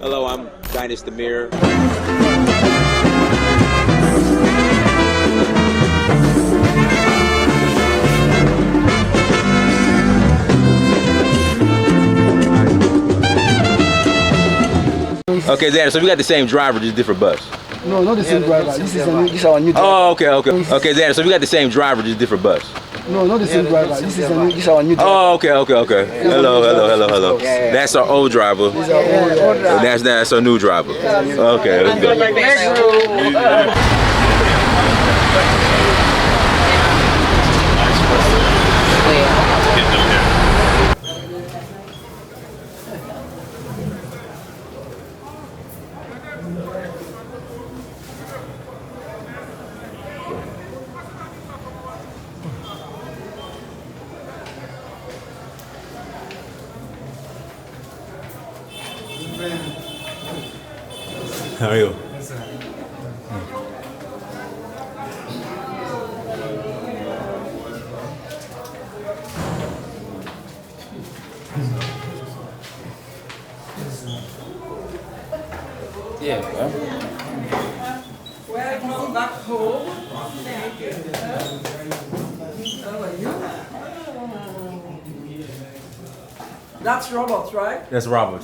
Hello, I'm Dynast Amir. Okay, Dan, so we got the same driver, just different bus. No, not the same driver. This is our new driver. Oh, okay. Okay, Dan, so we got the same driver, just different bus. No, not the same driver. This is our new driver. Oh, okay. Hello. That's our old driver. That's our new driver. Okay, let's go. How are you? Yeah, well. Welcome back home. Thank you. How are you? That's Robert, right? That's Robert.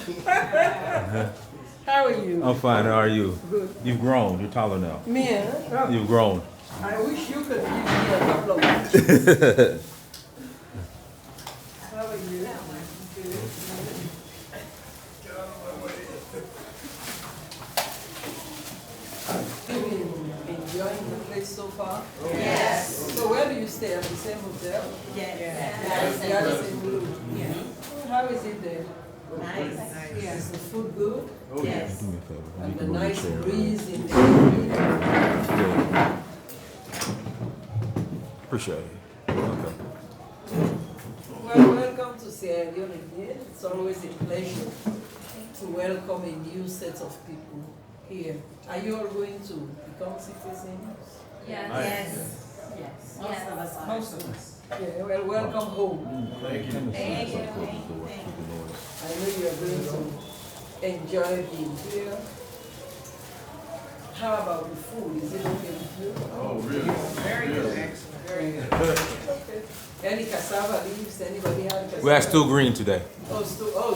How are you? I'm fine. How are you? Good. You've grown. You're taller now. Me, huh? You've grown. I wish you could give me a couple of inches. How are you? Have you been enjoying the place so far? Yes. So where do you stay? At the same hotel? Yes. You are the same room? Yeah. How is it there? Nice. Yes. Is the food good? Oh, yes. Do me a favor. And You the can move nice the chair. breeze in the area? Yeah. Appreciate it. Okay. Well, welcome to Sierra Leone again. It's always a pleasure to welcome a new set of people here. Are you all going to become citizens? Yes. Most of us. Yeah, well, welcome home. Thank you. I know you are going to enjoy being here. How about the food? Is it okay with you? Oh, really? Very good. Excellent. Very good. Okay. Any cassava leaves? Anybody have cassava? We had stew green today. Oh,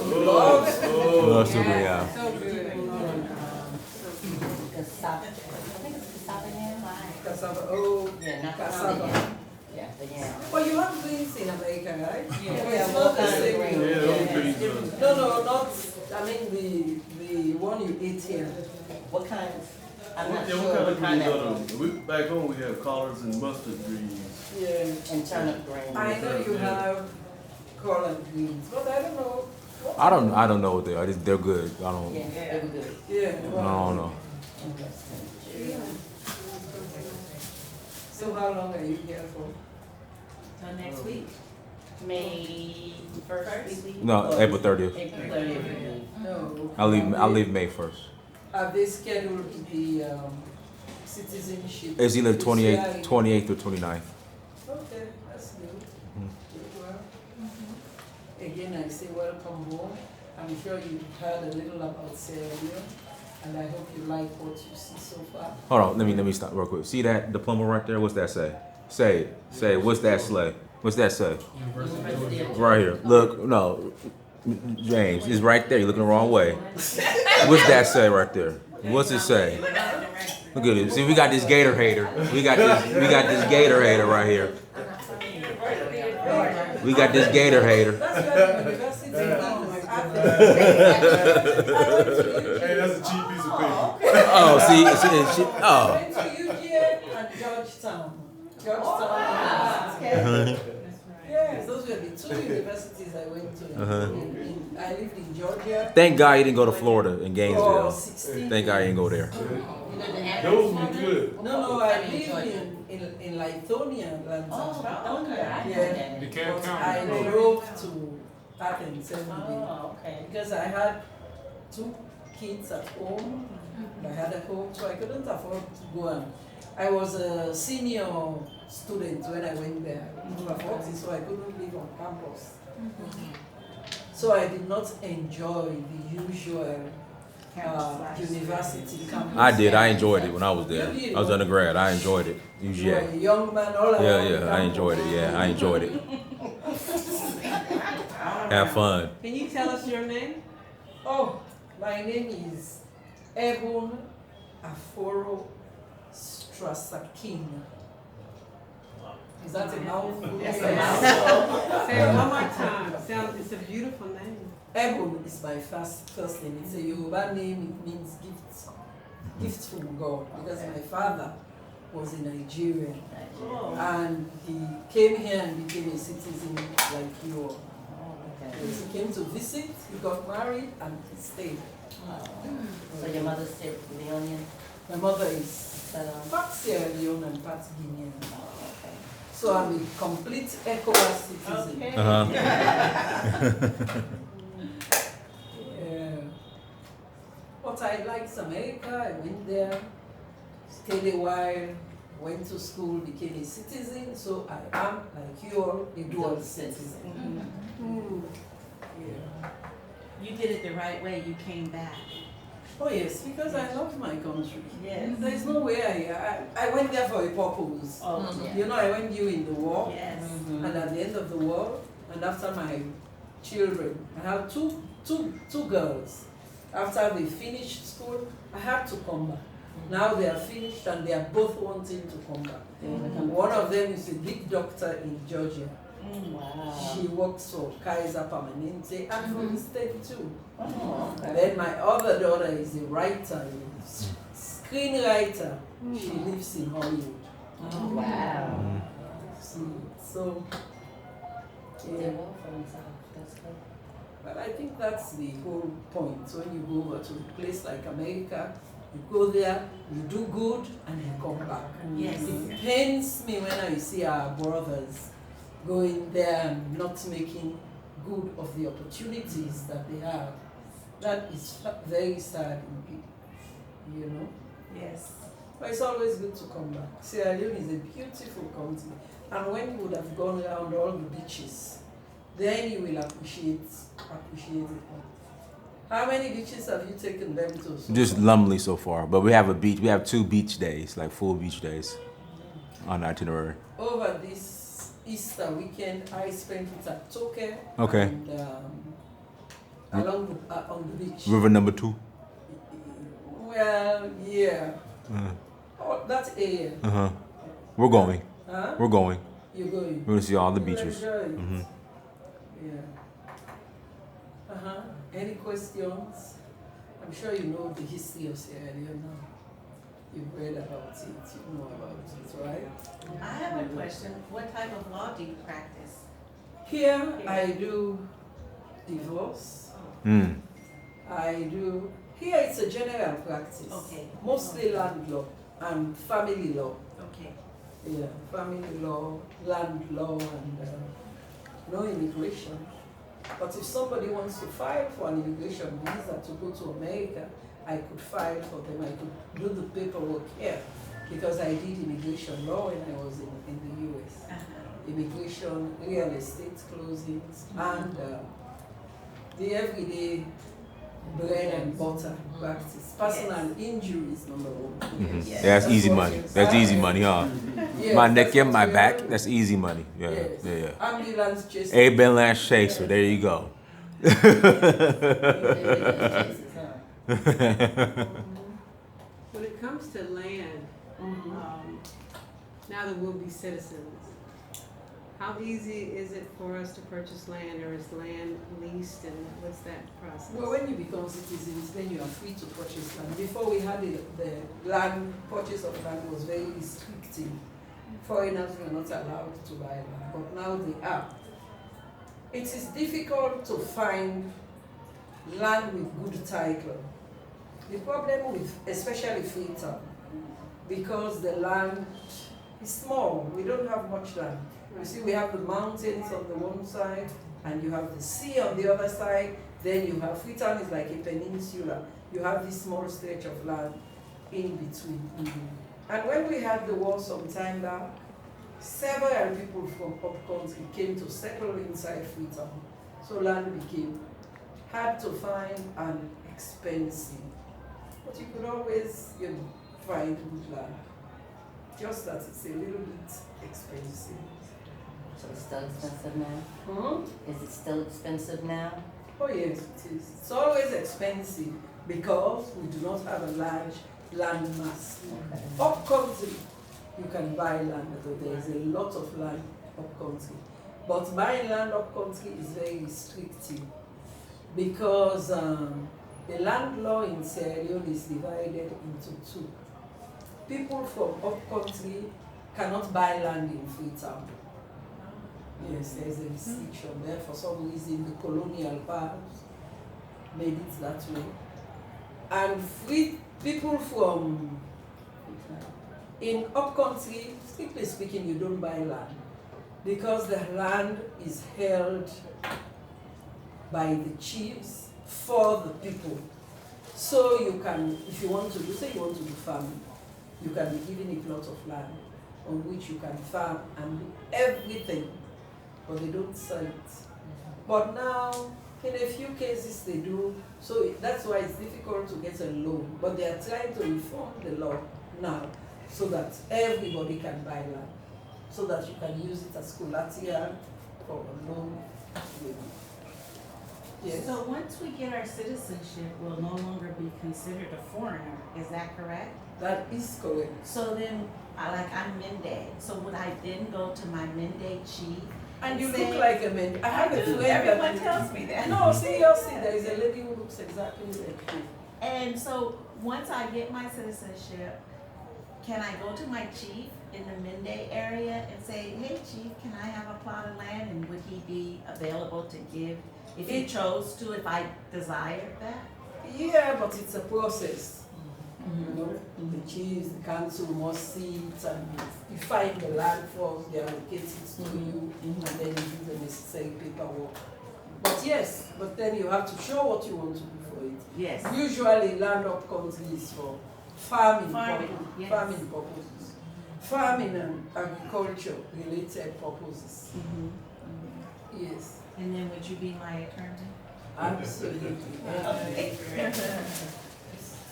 you love it? We love stew green, yeah. So good. Cassava. I think it's cassava yam. Cassava, oh, Yeah, not cassava. Yeah, the yam. Well, you have beans in America, right? Yeah. It's not the Yeah, same. Yeah, those beans, No, not, I mean the one you eat here. What kind? I'm not Yeah, sure what what kind kind of of. greens are those? We, back home we have collards and mustard greens. Yeah. And turnip green. I know you have collard greens, but I don't know. I don't know what they are. They're good. I don't. Yeah, they were good. Yeah. I don't know. So how long are you here for? Till next week. May 1st. we leave? No, April 30th. April 30th. we leave. No. I leave May 1st. Are they scheduled the citizenship? It's either to 28th, CI? 28th or 29th. Okay, that's good. Good work. Again, I say welcome home. I'm sure you heard a little about Sierra Leone, and I hope you like what you see so far. Hold on, let me stop real quick. See that diploma right there? What's that say? Say it. Say it. What's that say? What's that say? Right here. Look, no, James, it's right there. You're looking the wrong way. What's that say right there? What's it say? Look at it. See, we got this gator hater. We got this gator hater right here. We got this gator hater. That's where the university is. Hey, that's a cheap piece of paper. Oh, see, I oh. went to UGA and Georgetown. University. Yes, those were the two universities I went to. I lived in Georgia. Thank God he didn't go to Florida in for Gainesville. 16 Thank God he didn't go there. Those were good. No, I lived in Lithonia, Atlanta. Oh, okay. Yeah. You can't But count. I drove to Athens every day Oh, okay. because I had two kids at home. I had a home, so I couldn't afford to go and. I was a senior student when I went there. I 40, so I couldn't live on campus. So I did not enjoy the usual university campus. I did. I enjoyed it when I was there. You did. I was undergrad. I enjoyed it. You were UGA. a young man all Yeah, around yeah. I enjoyed it. Yeah, I enjoyed it. Have fun. Can you tell us your name? Oh, my name is Ebun Aforo Strasakin. Is that a mouthful? Yes, Say it one more time. It's a beautiful name. Ebun is my first name. It's a Yoruba name. It means gift from God. Because my father was a Nigerian. And he came here and became a citizen like you all. He came to visit, he got married, and he stayed. So your mother's still Leone? My mother is part Sierra Leone and part Guinean. So I'm a complete ECOWAS citizen. Okay. Yeah. But I liked America. I went there, stayed a while, went to school, became a citizen. So I am, like you all, a dual citizen. Yeah. You did it the right way. You came back. Oh yes, because I love my country. Yes. There's no way I went there for a purpose. Oh, yeah. You know, I went in the war. Yes. And at the end of the war, and after my children, I have two girls. After they finished school, I had to come back. Now they are finished and they are both wanting to come back. And one of them is a big doctor in Georgia. Wow. She works for Kaiser Permanente and for the state too. Oh, okay. Then my other daughter is a writer, a screenwriter. She lives in Hollywood. Oh, wow. So, yeah. But I think that's the whole point. When you go over to a place like America, you go there, you do good, and you come back. Yes. It pains me when I see our brothers going there and not making good of the opportunities that they have. That is very sad, you know. Yes. But it's always good to come back. Sierra Leone is a beautiful country, and when you would have gone around all the beaches, then you will appreciate it. How many beaches have you taken them to? So Just far? Lumley so far, but we have a beach. We have 2 beach days, like full beach days, on the itinerary. Over this Easter weekend, I spent it at Toke. Okay. And along on the beach. River number 2. Well, yeah. Oh, that area. We're going. Huh? We're going. You're going. We're gonna see all the You'll beaches. enjoy it. Yeah. Any questions? I'm sure you know the history of Sierra Leone now. You've read about it, you know about it, right? I have a question. What type of law do you practice? Here I do divorce. Here it's a general practice. Okay. Mostly land law and family law. Okay. Yeah, family law, land law, and no immigration. But if somebody wants to file for an immigration visa to go to America, I could file for them. I could do the paperwork here because I did immigration law when I was in the US. Immigration, real estate closings, and the everyday bread and butter practice. Personal injuries, number 1. Yes. Yeah, that's easy money. That's easy money, huh? Yes, My neck that's and my what back, we that's easy money. Yeah, Yes. yeah. Ambulance chase. Ebun last chaser, there you go. When it comes to land, now that we'll be citizens, how easy is it for us to purchase land, or is land leased, and what's that process? Well, when you become citizens, then you are free to purchase land. Before we had the land, purchase of land was very restrictive. Foreigners were not allowed to buy land, but now they are. It is difficult to find land with good title. The problem with, especially Freetown, because the land is small, we don't have much land. You see, we have the mountains on the one side, and you have the sea on the other side. Then you have, Freetown is like a peninsula. You have this small stretch of land in between. And when we had the war some time back, several people from up country came to settle inside Freetown. So land became hard to find and expensive. But you could always, find good land. Just that it's a little bit expensive. So it's still expensive now? Hmm? Is it still expensive now? Oh yes, it is. It's always expensive because we do not have a large land mass. Okay. Up country, you can buy land, but there is a lot of land up country. But buying land up country is very restrictive because the land law in Sierra Leone is divided into two. People from up country cannot buy land in Freetown. Yes, there's a restriction there. For some reason, the colonial powers made it that way. And free people from in upcountry, strictly speaking, you don't buy land because the land is held by the chiefs for the people. So you can, if you want to do, say you want to do farming, you can be given a plot of land on which you can farm and do everything, but they don't sell it. But now, in a few cases they do, so that's why it's difficult to get a loan. But they are trying to reform the law now so that everybody can buy land, so that you can use it as collateral for a loan. Yes. So once we get our citizenship, we'll no longer be considered a foreigner, is that correct? That is correct. So then, I'm Mende, so would I then go to my Mende chief? And you say- look like a man. I have a friend Everyone that tells me that. No, seriously, there is a lady who looks exactly like you. And so, once I get my citizenship, can I go to my chief in the Mende area and say, hey chief, can I have a plot of land, and would he be available to give if he chose to, if I desired that? Yeah, but it's a process. You know, the chiefs, the council must see it, and you find the land first, they allocate it to you, and then you do the necessary paperwork. But yes, but then you have to show what you want to do for it. Yes. Usually land up country is for farming, Farming, yes. farming purposes. Farming and agriculture related purposes. Yes, And then would you be my attorney? absolutely.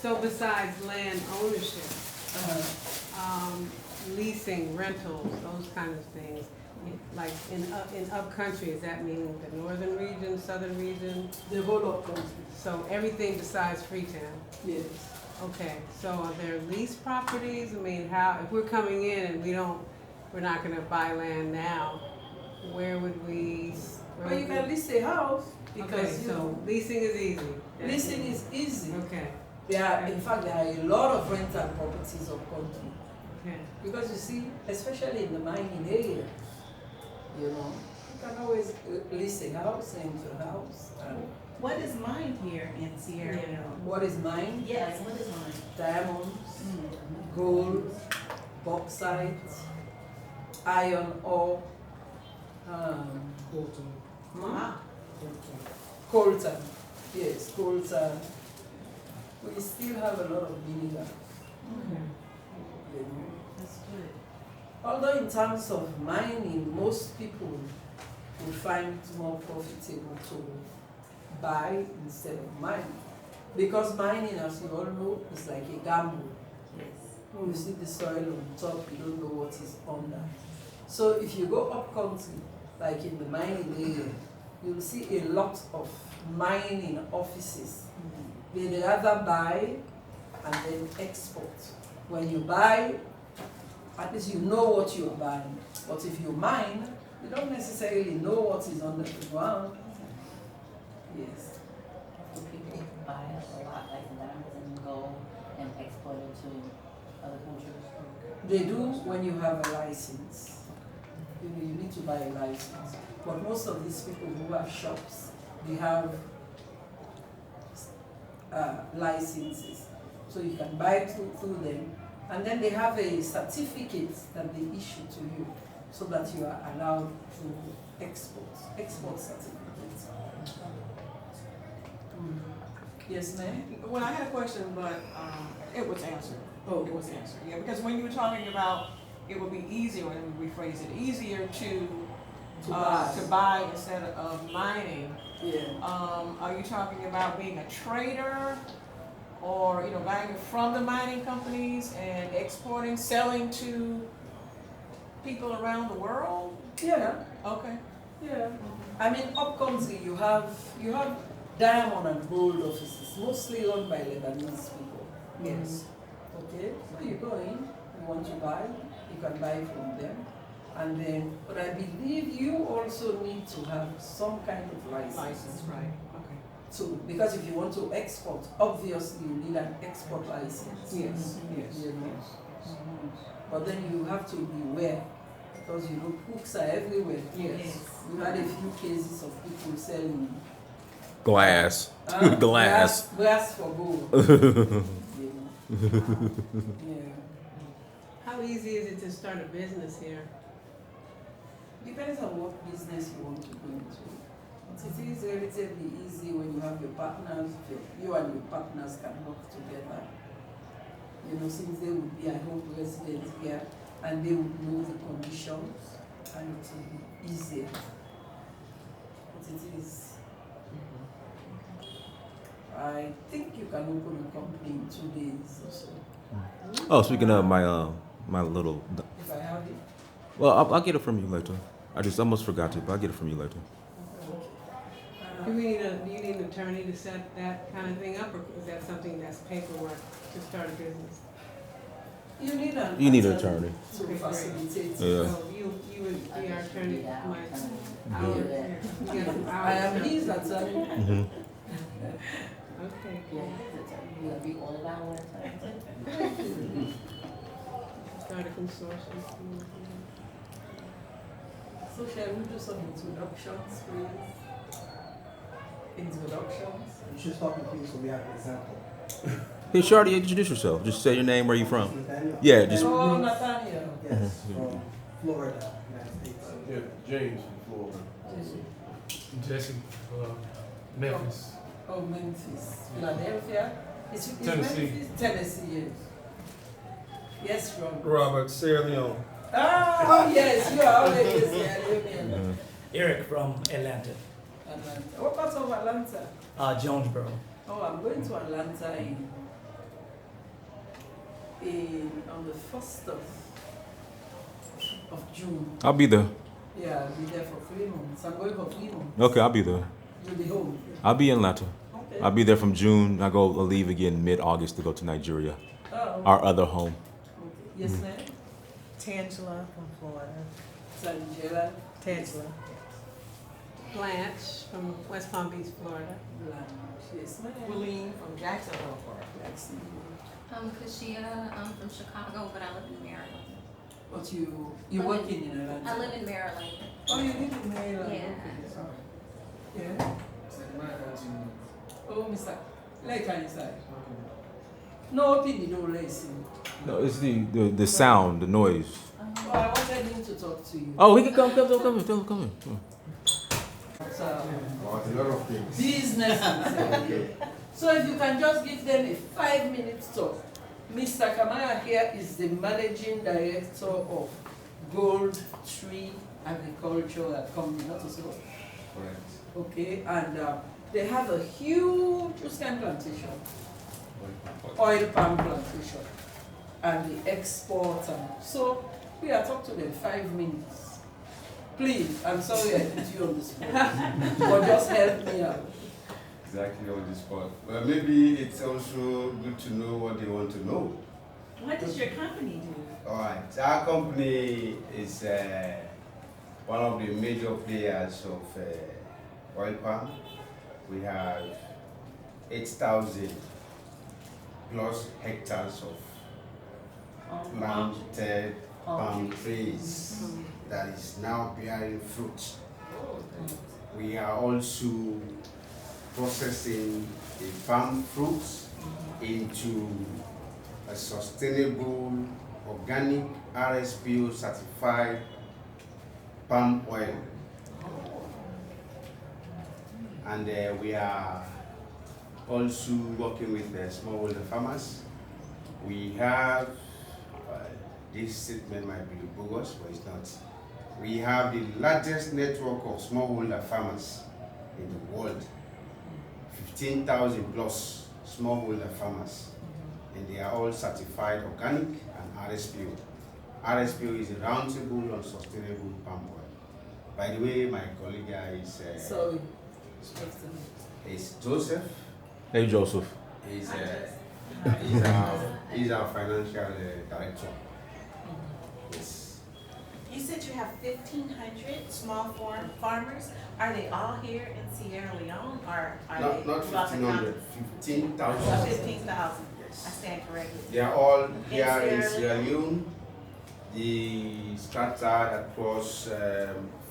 So besides land ownership, Uh-huh. leasing, rentals, those kind of things, like in upcountry, is that meaning the northern region, southern region? The whole of country, So everything besides Freetown? yes. Okay, so are there lease properties? I mean, how, if we're coming in and we're not gonna buy land now, where would we? Well, you can lease a house Okay, because you so know, leasing is easy. leasing is easy. Okay, In fact, there are a lot of rental properties of country. okay. Because you see, especially in the mining area, you know, you can always lease a house, rent a house. And What is mine here in Sierra Leone? what is mine? Yes, what is mine? Diamonds, gold, bauxite, iron ore, Wow. coltan. Yes, coltan. We still have a lot of mineral. You know. That's good. Although in terms of mining, most people would find it more profitable to buy instead of mine. Because mining, as you all know, is like a gamble. Yes. You see the soil on top, you don't know what is under. So if you go up country, like in the mining area, you'll see a lot of mining offices. They'd rather buy and then export. When you buy, at least you know what you're buying. But if you mine, you don't necessarily know what is under the ground. Yes. Do people buy a lot like diamonds and gold and export it to other countries? They do when you have a license. You need to buy a license. But most of these people who have shops, they have licenses. So you can buy through them. And then they have a certificate that they issue to you so that you are allowed to export certificates. Yes, ma'am? Well, I had a question, but it was answered. Oh. It was answered. Yeah, because when you were talking about it would be easier, let me rephrase it, easier to buy instead of mining. Yeah. Are you talking about being a trader or, buying it from the mining companies and exporting, selling to people around the world? Yeah, Okay. yeah. I mean, up country, you have diamond and gold offices, mostly owned by Lebanese people. Yes. Okay, so you go in, you want to buy, you can buy from them. And then, but I believe you also need to have some kind of license. License, right, okay. So, because if you want to export, obviously you need an export license. Yes, yes, You know? yes. But then you have to beware, because hooks are everywhere. Yes. We've had a few cases of people selling Glass. Glass. glass for gold. You know? Yeah. How easy is it to start a business here? Depends on what business you want to go into. It is relatively easy when you have your partners, you and your partners can work together. Since they would be, I hope, residents here, and they would know the conditions, and it will be easier. But it is. I think you can open a company in 2 days or so. Oh, speaking of my little, If I have it. well, I'll get it from you later. I just almost forgot to, but I'll get it from you later. Do you need an attorney to set that kind of thing up, or is that something that's paperwork to start a business? You need an attorney. to facilitate. Yeah. So you would be our attorney, Mike. Yeah. I am his attorney. Mm-hmm. Okay, Yeah, cool. we'll be all about what Start a consortium. So shall we do some introductions, please? Introductions? You should start with me so we have an example. Hey, Shardy, introduce yourself. Just say your name, where you from. Nathaniel? Yeah, just. Oh, Nathaniel. Yes, from Florida, United States. Yeah, James from Florida. Jesse, Memphis. Oh, Memphis. Philadelphia? Is Tennessee. Memphis? Tennessee, yes. Yes, Robert. Robert, Sierra Leone. Oh, yes, you are already Sierra Leone. Eric from Atlanta, Atlanta. What part of Atlanta? Jonesboro. Oh, I'm going to Atlanta on the 1st of June. I'll be there. Yeah, I'll be there for 3 months. I'm going for 3 months. Okay, I'll be there. You'll be home. I'll be in Atlanta. Okay. I'll be there from June. I'll leave again mid-August to go to Nigeria, Oh, our other home. okay. Yes, ma'am. Tangela from Florida. Angela. Tangela. Blanche from West Palm Beach, Florida. Yes, ma'am. Willeen from Jacksonville, Florida. Jackson. I'm Kashia. I'm from Chicago, but I live in Maryland. But you're working in Atlanta? I live in Maryland. Oh, you live in Maryland? Yeah. Yeah. Oh, Mr. Like inside. No, open the door, let's see. No, it's the sound, the noise. Oh, I wanted him to talk to you. Oh, he can come in. Tell him, come in. So, A lot of things. businesses. So if you can just give them a 5-minute talk. Mr. Kamara here is the managing director of Gold Tree Agricultural Company, not so. Correct. Okay, and they have a huge Uscan plantation, oil palm plantation, and the export. So we are talking to them 5 minutes. Please, I'm sorry I put you on the spot, but just help me out. Exactly on the spot. Well, maybe it's also good to know what they want to know. What does your company do? All right. Our company is one of the major players of oil palm. We have 8,000 plus hectares of planted palm trees that is now bearing fruit. We are also processing the palm fruits into a sustainable, organic, RSPO certified palm oil. And we are also working with smallholder farmers. We have, this statement might be bogus, but it's not. We have the largest network of smallholder farmers in the world. 15,000 plus smallholder farmers, and they are all certified organic and RSPO. RSPO is a roundtable on sustainable palm oil. By the way, my colleague is Sorry. is Joseph. Hey, Joseph. He's our financial director. Yes. You said you have 1,500 small farmers. Are they all here in Sierra Leone, or are they Not throughout the 1,500, country? 15,000. 15,000. Yes. I stand corrected. They are all here In in Sierra Sierra Leone. They scattered across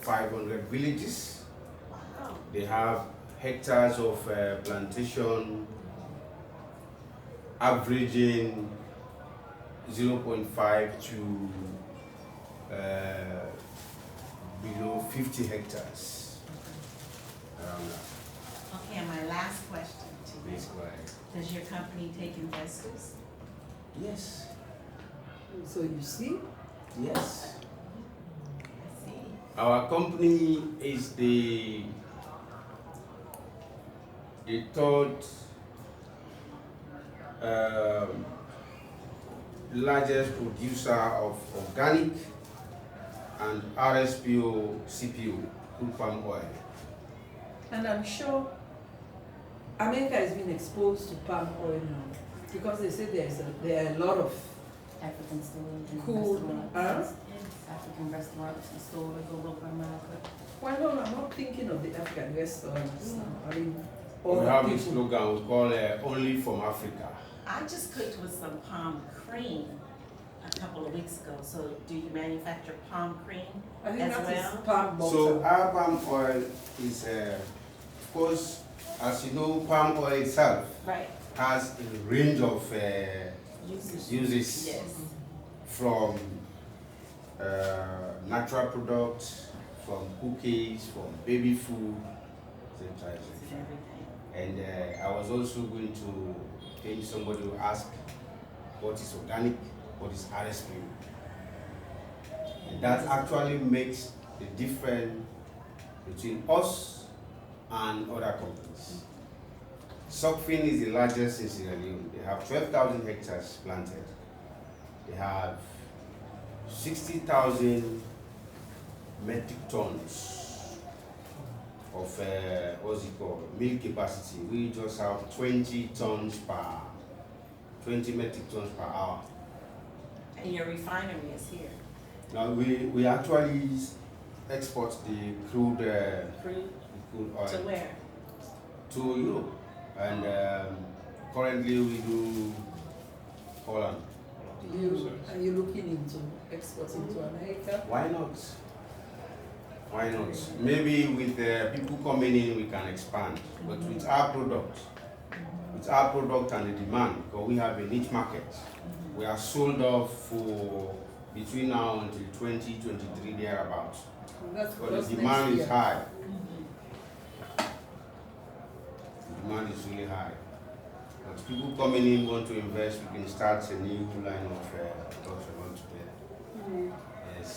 500 villages. Wow. They have hectares of plantation averaging 0.5 to below 50 hectares around that. Okay, and my last question to you. Please go ahead. Does your company take investors? Yes. So you see? Yes. I see. Our company is the third largest producer of organic and RSPO CPO, crude palm oil. And I'm sure America has been exposed to palm oil now because they say there are a lot of African stores and cool, restaurants. African restaurants and stores all over America. Well, no, I'm not thinking of the African restaurants. I mean, We other have a people. slogan we call Only from Africa. I just cooked with some palm cream a couple of weeks ago. So do you manufacture palm cream I think as that is well? palm butter. So our palm oil is, of course, as you know, palm oil itself Right. has a range of uses Yes. from natural products, from cookies, from baby food, etc. And I was also going to maybe somebody will ask what is organic, what is RSPO. And that actually makes the difference between us and other companies. Sokfin is the largest in Sierra Leone. They have 12,000 hectares planted. They have 60,000 metric tons of what's it called, milk capacity. We just have 20 metric tons per hour. And your refinery is here. Now we actually export the crude oil To where? to Europe, and currently we do Holland. Are you looking into exporting to America? Why not? Why not? Maybe with people coming in, we can expand. But with our product and the demand, because we have a niche market, we are sold off for between now until 2023 thereabouts. That's Because the demand is high. The demand is really high. But people coming in want to invest, we can start a new line of production altogether. Yes.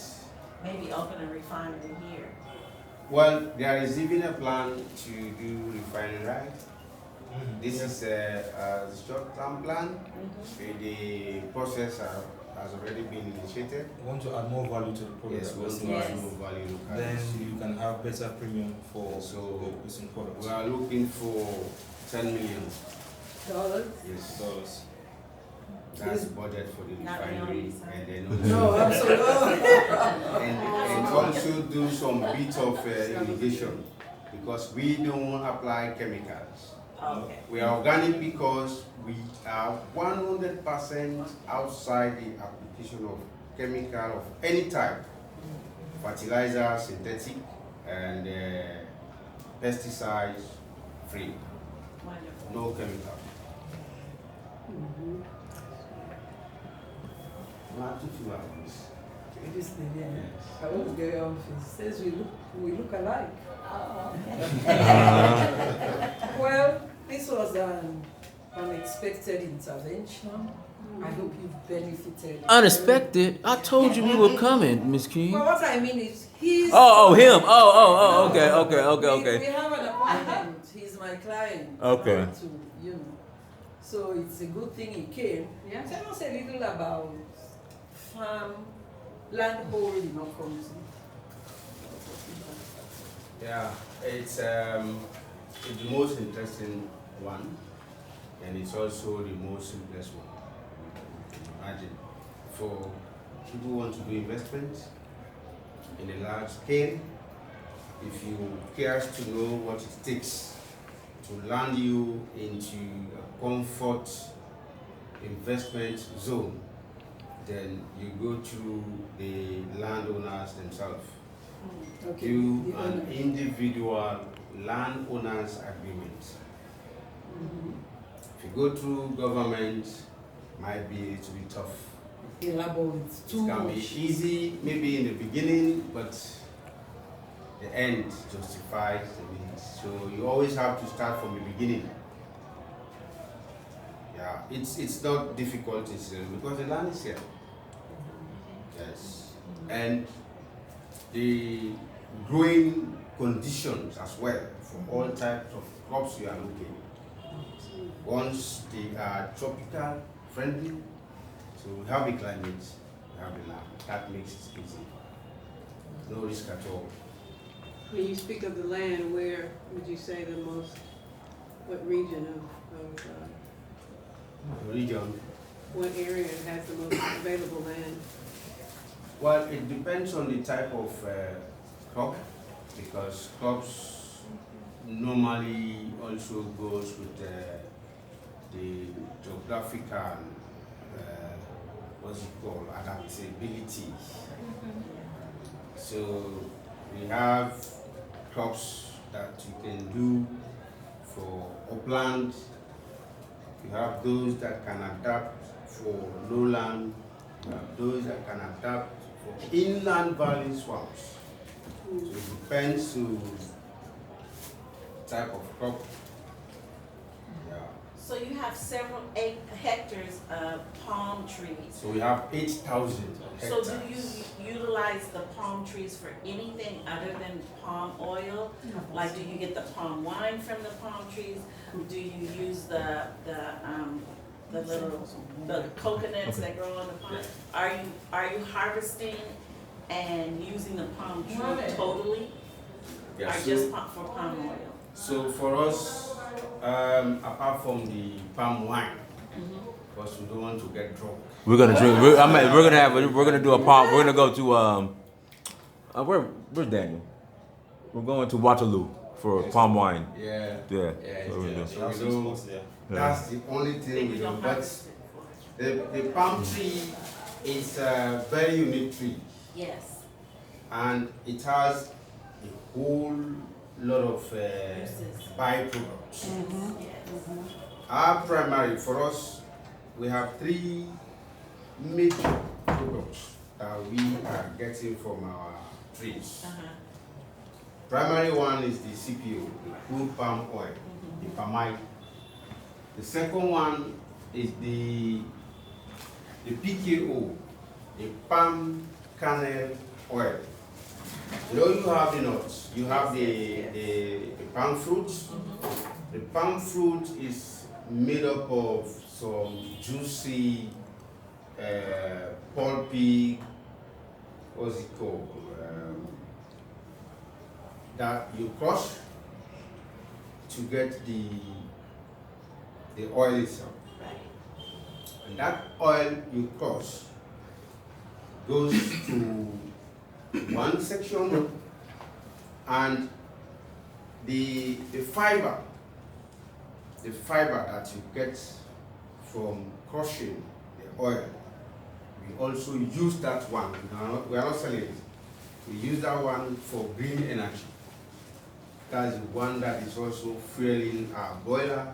Maybe open a refinery here. Well, there is even a plan to do refining, right? This is a short-term plan. The process has already been initiated. You want to add more value to the product. Yes, we want to add more value locally. Then you can have better premium for So the existing products. we are looking for $10 million. Yes. Dollars. That's the budget for the Not refinery, Leone, and then No, also, absolutely. and also do some bit of irrigation, because we don't apply chemicals. Okay. We are organic because we are 100% outside the application of chemical of any type, fertilizer, synthetic, and pesticides free. Wonderful. No chemical. Not too few hours. This lady, I was very office. Says we look alike. Well, this was an unexpected intervention. I hope you've benefited. Unexpected? I told you we were coming, Miss King. Well, what I mean is, he's. Him. Okay. We have an appointment. He's my client. Okay. To, So it's a good thing he came. Yeah. Tell us a little about farm, land holding of course. Yeah, it's the most interesting one, and it's also the most simplest one. Imagine, for people who want to do investment in a large scale, if you care to know what it takes to land you into a comfort investment zone, then you go to the landowners themselves. Okay. Do the an owner. individual landowners agreement. If you go through government, might be a little bit tough. Elaborate, too It can be much. easy maybe in the beginning, but the end justifies the means. So you always have to start from the beginning. Yeah, it's not difficult incident because the land is here. Yes, and the growing conditions as well for all types of crops you are looking. Once they are tropical friendly, so we have the climate, we have the land. That makes it easy. No risk at all. When you speak of the land, where would you say the most, what region of The region, what area has the most available land? well, it depends on the type of crop, because crops normally also goes with the geographical, what's it called, adaptability. So we have crops that you can do for upland. You have those that can adapt for lowland. You have those that can adapt for inland valley swamps. So it depends to type of crop. Yeah. So you have several hectares of palm trees. So we have 8,000 So hectares. do you utilize the palm trees for anything other than palm oil? Like, do you get the palm wine from the palm trees? Do you use the coconuts that grow on the palm? Are you harvesting and using the palm tree totally? Yeah, Or so- just for palm oil? So for us, apart from the palm wine, because we don't want to get drunk. We're gonna drink. We're gonna do a palm. We're gonna go to where's Daniel? We're going to Waterloo for palm wine. Yeah. Yeah. Yeah, So we do. so we do. That's the only thing we do. But the palm tree is a very unique tree. Yes. And it has a whole lot of byproducts. Our primary, for us, we have 3 major products that we are getting from our trees. Primary one is the CPO, the crude palm oil, the palm oil. The second one is the PKO, the palm kernel oil. You know, you have the nuts, you have the palm fruits. The palm fruit is made up of some juicy, pulpy, what's it called? That you crush to get the oil itself. And that oil you crush goes to one section, and the fiber that you get from crushing the oil, we also use that one. We are not selling it. We use that one for green energy. That's the one that is also fueling our boiler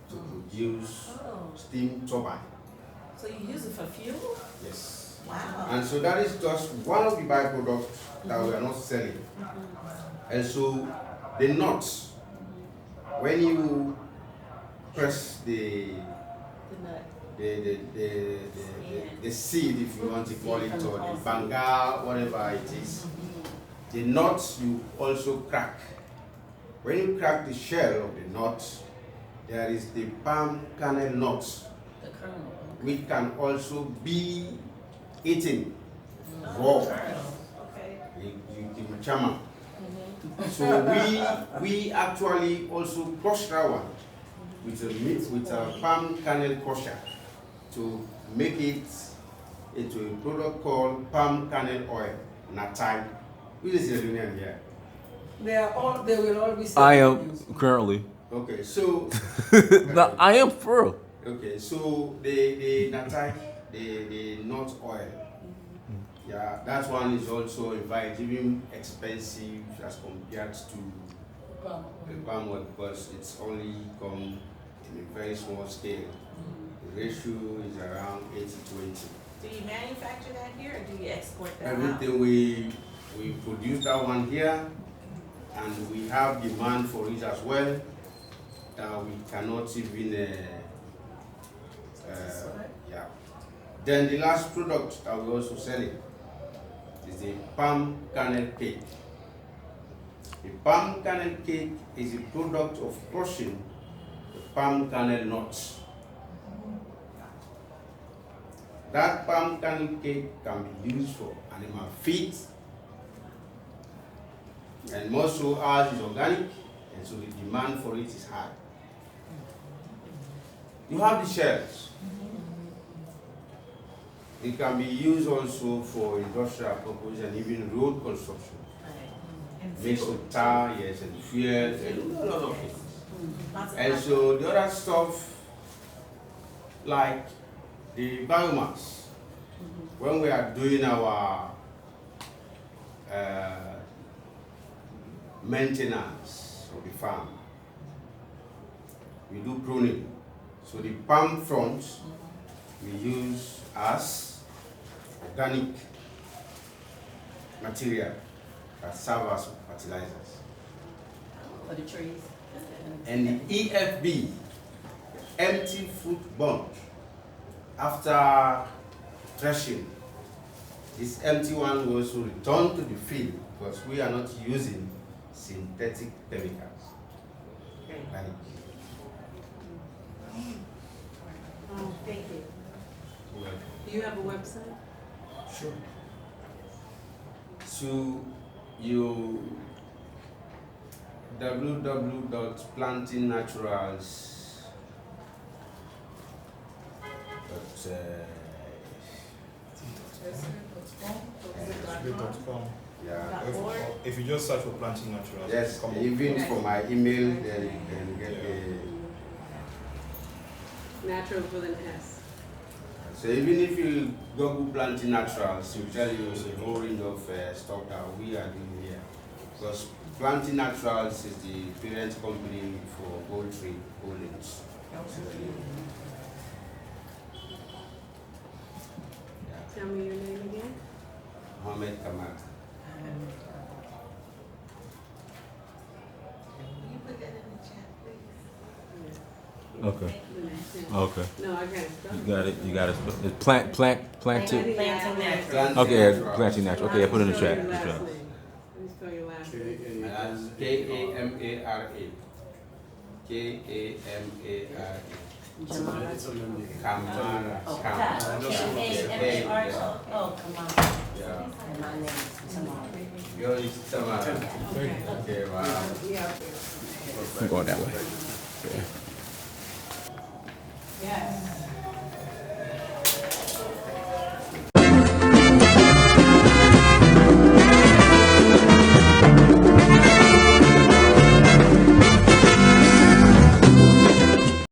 to produce steam turbine. So you use it for fuel? Yes. Wow. And so that is just one of the byproducts that we are not selling. And so the nuts, when you press the seed, if you want to call it, or the banga, whatever it is, the nuts you also crack. When you crack the shell of the nut, there is the palm kernel nuts, The kernel. which can also be eaten raw. Okay. The chama. So we actually also crush that one with a palm kernel crusher to make it into a product called palm kernel oil, natai. Which is the union here? They will all be I am currently. Okay, so No, I am for real. okay, so the natai, the nut oil. Yeah, that one is also even expensive as compared to the palm oil because it's only come in a very small scale. The ratio is around 80-20. Do you manufacture that here or do you export that out? Everything we produce that one here, and we have demand for it as well. We cannot even yeah. Then the last product that we're also selling is the palm kernel cake. The palm kernel cake is a product of crushing the palm kernel nuts. That palm kernel cake can be used for animal feed, and more so ours is organic, and so the demand for it is high. You have the shells. It can be used also for industrial purpose and even road construction. Mixed with tar, yes, and fuel, and a lot of things. And so the other stuff, like the biomass, when we are doing our maintenance of the farm, we do pruning. So the palm fronds we use as organic material that serve as fertilizers. For the trees. And the EFB, empty fruit bunch, after threshing, this empty one will also return to the field because we are not using synthetic chemicals. Organic. Thank you. Do you have a website? Sure. So you www.plantingnaturals. Yeah. If you just search for planting naturals, Yes, even for my email, then you can get Naturals with an S. So even if you Google planting naturals, it will tell you a whole range of stuff that we are doing here. Because planting naturals is the parent company for Gold Tree Holdings. Tell me your name again. Mohammed Kamal. Can you put that in the chat, please? Okay. Okay. No, I got it. You got it. You got it. It's planting. Planting natural. Okay, yeah, planting natural. Okay, yeah, put it in the chat. Let me The chat. spell your last name. That's Kamara. Kamara. Kamara. Oh, come on. Yeah. And my name is Tamara. Yours is Tamara. Okay, wow. Yeah. I'm going that way. Yeah. Yes.